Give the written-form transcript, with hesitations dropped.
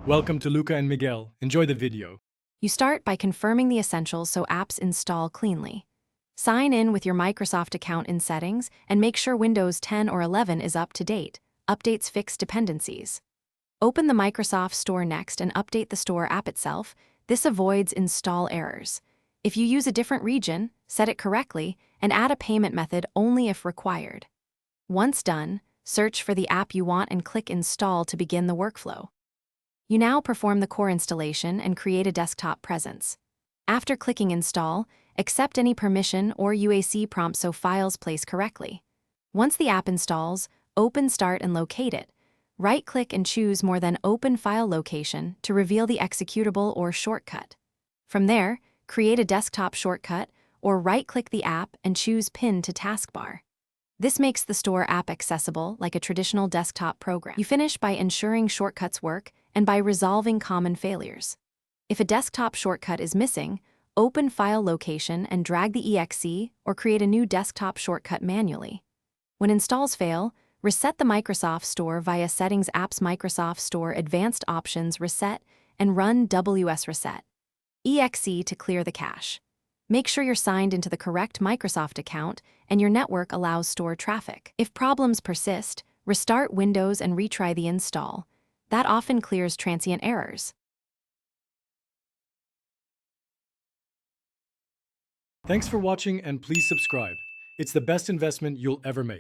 Welcome to Luca and Miguel. Enjoy the video. You start by confirming the essentials so apps install cleanly. Sign in with your Microsoft account in Settings and make sure Windows 10 or 11 is up to date. Updates fix dependencies. Open the Microsoft Store next and update the Store app itself. This avoids install errors. If you use a different region, set it correctly and add a payment method only if required. Once done, search for the app you want and click Install to begin the workflow. You now perform the core installation and create a desktop presence. After clicking Install, accept any permission or UAC prompt so files place correctly. Once the app installs, open Start and locate it. Right-click and choose More than Open File Location to reveal the executable or shortcut. From there, create a desktop shortcut or right-click the app and choose Pin to Taskbar. This makes the Store app accessible like a traditional desktop program. You finish by ensuring shortcuts work and by resolving common failures. If a desktop shortcut is missing, open File Location and drag the exe or create a new desktop shortcut manually. When installs fail, reset the Microsoft Store via Settings Apps Microsoft Store Advanced Options Reset and run WS Reset. EXE to clear the cache. Make sure you're signed into the correct Microsoft account and your network allows store traffic. If problems persist, restart Windows and retry the install. That often clears transient errors. Thanks for watching and please subscribe. It's the best investment you'll ever make.